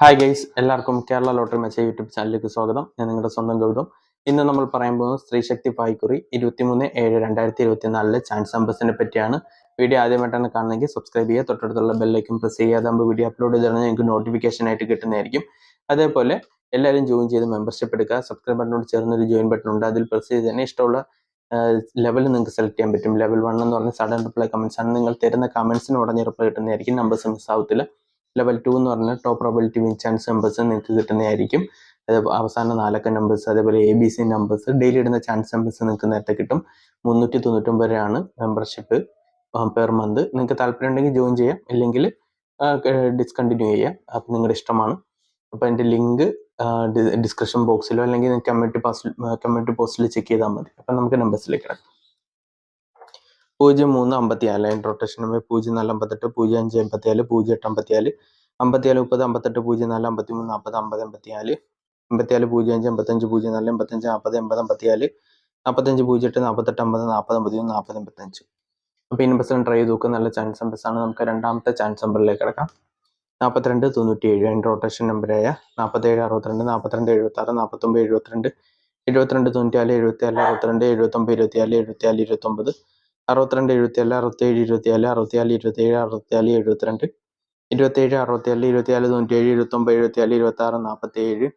Hi guys, എല്ലാവർക്കും Kerala lottery മെച്ച YouTube ചാനലിലേക്ക് സ്വാഗതം. ഞാൻ നിങ്ങളുടെ സ്വന്തം ഗൗതം. ഇന്ന് നമ്മൾ പറയാൻ പോകുന്നത് സ്ത്രീശക്തി പായ്ക്കുറി 23/7/2024 ചാൻസ് നമ്പേഴ്സിനെ പറ്റിയാണ്. വീഡിയോ ആദ്യമായിട്ടാണ് കാണുന്നതെങ്കിൽ സബ്സ്ക്രൈബ് ചെയ്യുക, തൊട്ടടുത്തുള്ള ബെല്ലൈക്കൻ പ്രസ് ചെയ്യുക. അതാകുമ്പോൾ വീഡിയോ അപ്ലോഡ് ചെയ്താൽ നിങ്ങൾക്ക് നോട്ടിഫിക്കേഷൻ ആയിട്ട് കിട്ടുന്നതായിരിക്കും. അതേപോലെ എല്ലാവരും ജോയിൻ ചെയ്ത് മെമ്പർഷിപ്പ് എടുക്കുക. സബ്സ്ക്രൈബ് ബട്ടനോട് ചേർന്നൊരു ജോയിൻ ബട്ടൺ ഉണ്ട്, അതിൽ പ്രസ് ചെയ്ത് തന്നെ ഇഷ്ടമുള്ള ലെവൽ നിങ്ങൾക്ക് സെലക്ട് ചെയ്യാൻ പറ്റും. ലെവൽ 1 എന്ന് പറഞ്ഞാൽ സഡൻ റിപ്ലൈ കമൻസ് ആണ്. നിങ്ങൾ തരുന്ന കമൻസിന് ഉടനെ റിപ്ലൈ കിട്ടുന്നതായിരിക്കും. നമ്പേഴ്സ് മിസ് ആവത്തില്ല. ലെവൽ 2 എന്ന് പറഞ്ഞാൽ top probability win chance numbers നിങ്ങൾക്ക് കിട്ടുന്നതായിരിക്കും. അവസാന 4 നമ്പേഴ്സ്, അതേപോലെ ABC നമ്പേഴ്സ്, ഡെയിലി ഇടുന്ന ചാൻസ് നമ്പേഴ്സ് നിങ്ങൾക്ക് നേരത്തെ കിട്ടും. 399 രൂപയാണ് മെമ്പർഷിപ്പ് പെർ മന്ത്. നിങ്ങൾക്ക് താല്പര്യം ഉണ്ടെങ്കിൽ ജോയിൻ ചെയ്യാം, ഇല്ലെങ്കിൽ ഡിസ്കണ്ടിന്യൂ ചെയ്യാം. അപ്പം നിങ്ങളുടെ ഇഷ്ടമാണ്. അപ്പോൾ എൻ്റെ ലിങ്ക് ഡിസ്ക്രിപ്ഷൻ ബോക്സിലോ അല്ലെങ്കിൽ കമ്മ്യൂണിറ്റി പോസ്റ്റിൽ ചെക്ക് ചെയ്താൽ മതി. അപ്പം നമുക്ക് നമ്പേഴ്സിലേക്ക് കിടക്കാം. 0354 ലൈൻ റൊട്ടേഷൻ നമ്പർ 0458 0554 0854 54 30 58 04 53 40 50 54 54 05 55 04 85 40 84 45 08 48 50 40 51 40 55. അപ്പോൾ ഈ നമ്പേഴ്സിലും ട്രൈ ചെയ്ത് നോക്കുക. നല്ല ചാൻസ് നമ്പേഴ്സ് ആണ്. നമുക്ക് രണ്ടാമത്തെ ചാൻസ് നമ്പറിലേക്ക് കിടക്കാം. 4297 അതിൻ്റെ റൊട്ടേഷൻ നമ്പറായ 47 62 42 76 49 72 72 94 74 62 79 24 74 29 62 74 67 24 64 27 64 72 27 64 24 97 29 74 26 47.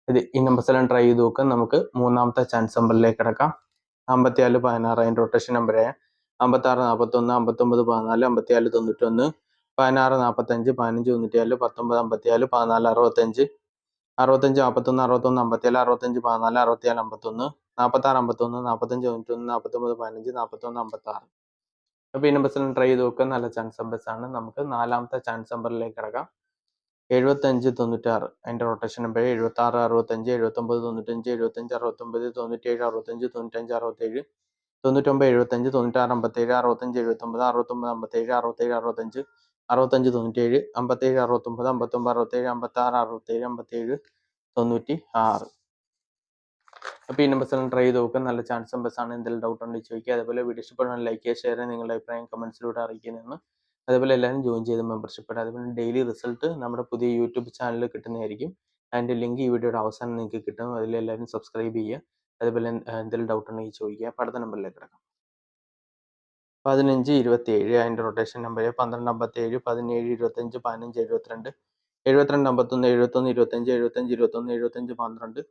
ഇത് ഈ നമ്പേഴ്സെല്ലാം ട്രൈ ചെയ്ത് നോക്കുക. നമുക്ക് മൂന്നാമത്തെ ചാൻസ് നമ്പറിലേക്ക് കിടക്കാം. 54 16 അതിൻ്റെ റൊട്ടേഷൻ നമ്പറായ 56 41 59 14 54 91 16 45 15 94 19 54 14 65 65 41 61 57 65 14 64 51 46 51 45 91 49 15 41 56. അപ്പോൾ ഈ നമ്പേഴ്സെല്ലാം ട്രൈ ചെയ്ത് നോക്കുക. നല്ല ചാൻസ് നമ്പേഴ്സ് ആണ്. നമുക്ക് നാലാമത്തെ ചാൻസ് നമ്പറിലേക്ക് കിടക്കാം. 75 96 അതിൻ്റെ റൊട്ടേഷൻ നമ്പർ 76 65 79 95 75 69 97 65 95 67 99 75 96 57 65 79 69 57 67 65 65 97 57 69 59 67 56 67 57 96. അപ്പോൾ ഈ നമ്പേഴ്സെല്ലാം ട്രൈ ചെയ്ത് നോക്കുക. നല്ല ചാൻസ് നമ്പേഴ്സ് ആണ്. എന്തെങ്കിലും ഡൗട്ട് ഉണ്ടെങ്കിൽ ചോദിക്കുക. അതേപോലെ വീഡിയോ ഇഷ്ടപ്പെടുന്ന ലൈക്ക് ചെയ്യുക, ഷെയർ ചെയ്യുക, നിങ്ങളുടെ അഭിപ്രായം കമൻസിലൂടെ അറിയിക്കുന്നതെന്ന്. അതേപോലെ എല്ലാവരും ജോയിൻ ചെയ്ത് മെമ്പർഷിപ്പ് ഇടുക. അതേപോലെ ഡെയിലി റിസൾട്ട് നമ്മുടെ പുതിയ യൂട്യൂബ് ചാനലിൽ കിട്ടുന്നതായിരിക്കും. അതിൻ്റെ ലിങ്ക് ഈ വീഡിയോയുടെ അവസാനം നിങ്ങൾക്ക് കിട്ടും. അതിലെല്ലാവരും സബ്സ്ക്രൈബ് ചെയ്യുക. അതേപോലെ എന്തെങ്കിലും ഡൗട്ട് ഉണ്ടെങ്കിൽ ചോദിക്കുക. അപ്പോൾ അടുത്ത നമ്പറിലേക്ക് കിടക്കാം. 15 27 അതിൻ്റെ റൊട്ടേഷൻ നമ്പർ 12 57 17 25 15 72 72 51 71 25 75 21 75 12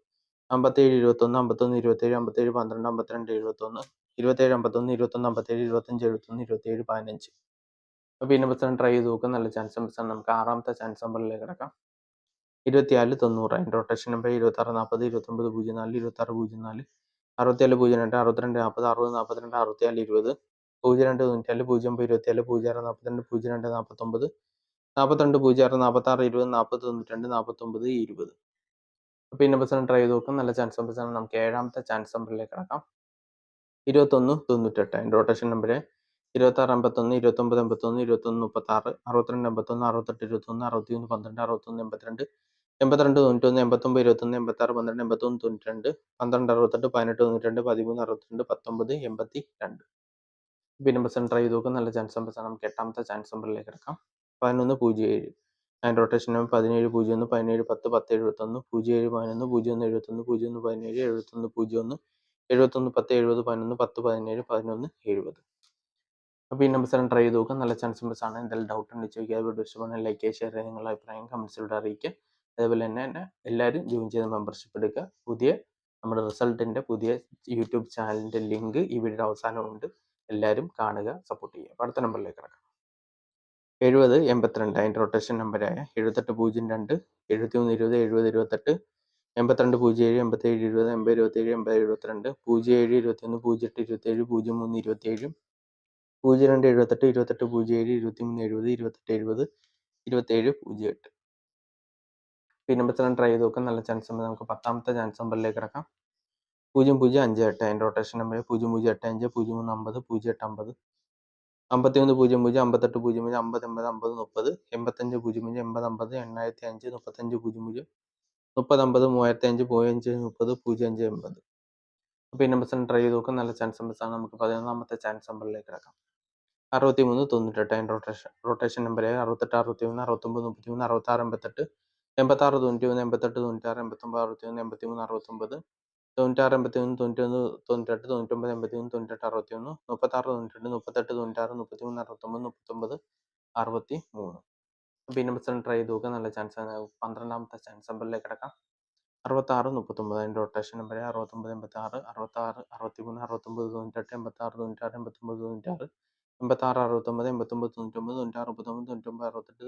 57 21 51 27 57 12 52 71 27 51 21 57 25 71 27 15. അപ്പോൾ ഈ നമ്പേഴ്സ് ട്രൈ ചെയ്ത് നോക്കുക. നല്ല ചാൻസ് നമ്പേഴ്സാണ്. നമുക്ക് ആറാമത്തെ ചാൻസ് നമ്പറിലേക്ക് കിടക്കാം. 24 90 അതിൻ്റെ റൊട്ടേഷൻ നമ്പർ 26 40 29 04 26 04 67 02 62 40 60 42 64 20 02 94 05 24 06 42 02 49 42 06 46 20 40 92 49 20. അപ്പോൾ ഈ നമ്പേഴ്സ് ട്രൈ ചെയ്ത് നോക്കും. നല്ല ചാൻസ് നമ്പേഴ്സാണ്. നമുക്ക് ഏഴാമത്തെ ചാൻസ് നമ്പറിലേക്ക് കിടക്കാം. 21 98 അതിൻ്റെ റൊട്ടേഷൻ നമ്പർ 26 51 29 81 21 36 62 81 68 21 61 12 61 82 82 91 89 21 86 12 81 92 12 68 18 92 13 62 19 82. ഈ നമ്പേഴ്സ് ട്രൈ ചെയ്ത് നോക്കും. നല്ല ചാൻസ് നമ്പേഴ്സാണ്. നമുക്ക് എട്ടാമത്തെ ചാൻസ് നമ്പറിലേക്ക് കിടക്കാം. 11 07 അതിൻ്റെ റൊട്ടേഷൻ നമ്പർ 17 01 17 10 10 71 07 11 01 71 01 17 71 01 71 10 70 11 10 17 11 70. അപ്പോൾ ഈ നമ്പേഴ്സ് ട്രൈ ചെയ്ത് നോക്കുക. നല്ല ചാൻസ് നമ്പേഴ്സ് ആണ്. എന്തെങ്കിലും ഡൗട്ട് ഉണ്ടെങ്കിൽ ചോദിക്കുക. വീഡിയോ ഇഷ്ടപ്പെടുന്ന ലൈക്ക് ചെയ്യുക, ഷെയർ ചെയ്യുക, നിങ്ങളുടെ അഭിപ്രായം കമൻസിലൂടെ അറിയിക്കുക. അതേപോലെ തന്നെ എല്ലാവരും ജോയിൻ ചെയ്ത് മെമ്പർഷിപ്പ് എടുക്കുക. നമ്മുടെ റിസൾട്ടിൻ്റെ പുതിയ യൂട്യൂബ് ചാനലിൻ്റെ ലിങ്ക് ഈ വീഡിയോയുടെ അവസാനമുണ്ട്. എല്ലാവരും കാണുക, സപ്പോർട്ട് ചെയ്യുക. അപ്പോൾ അടുത്ത നമ്പറിലേക്ക് കിടക്കാം. 70 82 അതിൻ്റെ റൊട്ടേഷൻ നമ്പറായ 78 02 73 20 70 28 82 07 87 20 80 27 80 72 07 21 08 27 03 27 02 78 28 07 23 70 28 70 27 08. ഈ നമ്പർ ട്രൈ ചെയ്ത് നോക്കാം. നല്ല ചാൻസ് ഉണ്ട്. നമുക്ക് പത്താമത്തെ ചാൻസ് നമ്പറിലേക്ക് കിടക്കാം. 0058 അതിൻ്റെ റൊട്ടേഷൻ നമ്പർ 0085 03 50 08 50 51 00 58 00 50 80 50 30 85 00 80 50 8005 35 00 30 50 3005 30 05 അപ്പോൾ ഈ നമ്പേഴ്സ് ട്രൈ ചെയ്ത് നോക്കാം. നല്ല ചാൻസ് നമ്പേഴ്സാണ്. നമുക്ക് 11ാമത്തെ ചാൻസ് നമ്പറിലേക്ക് കിടക്കാം. 63 98 അതിൻ്റെ റൊട്ടേഷൻ നമ്പർ 68 61 69 33 66 88 86 91 88 96 89 61 83 69 96 81 91 98 99 81 98 61 36 92 38 96 33 69 63. പിന്നെ ബസ് ട്രൈ ചെയ്ത് നോക്കുക, നല്ല ചാൻസ് ആണ്. 12ാമത്തെ ചാൻസ് നമ്പറിലേക്ക് കിടക്കാം. 66 39 അതിൻ്റെ റൊട്ടേഷൻ നമ്പർ 69 86 66 63 69 98 86 96 89 96 86 69 89 99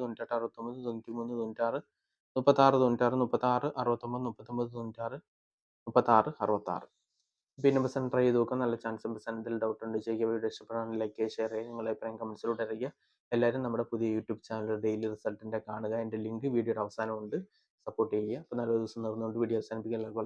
96 39 99 68 98 69 93 96 36 96 36 69 39 96 36 66. പിന്നെ ബസ് ട്രൈ ചെയ്ത് നോക്കുക, നല്ല ചാൻസ്. ബസ് എന്തെങ്കിലും ഡൗട്ട് ഉണ്ട് ചെയ്യുക. വീഡിയോ ഇഷ്ടപ്പെടാൻ ലൈക്ക് ഷെയർ ചെയ്യുക, നിങ്ങളുടെ അഭിപ്രായം കമൻസിലൂടെ അറിയിക്കുക. എല്ലാവരും നമ്മുടെ പുതിയ യൂട്യൂബ് ചാനൽ ഡെയിലി റിസൾട്ടിൻ്റെ കാണുക. എൻ്റെ ലിങ്ക് വീഡിയോയുടെ അവസാനമുണ്ട്. സപ്പോർട്ട് ചെയ്യുക. അപ്പോൾ നല്ലൊരു ദിവസം നേർന്നുകൊണ്ട് വീഡിയോ അവസാനിപ്പിക്കുക. എല്ലാവർക്കും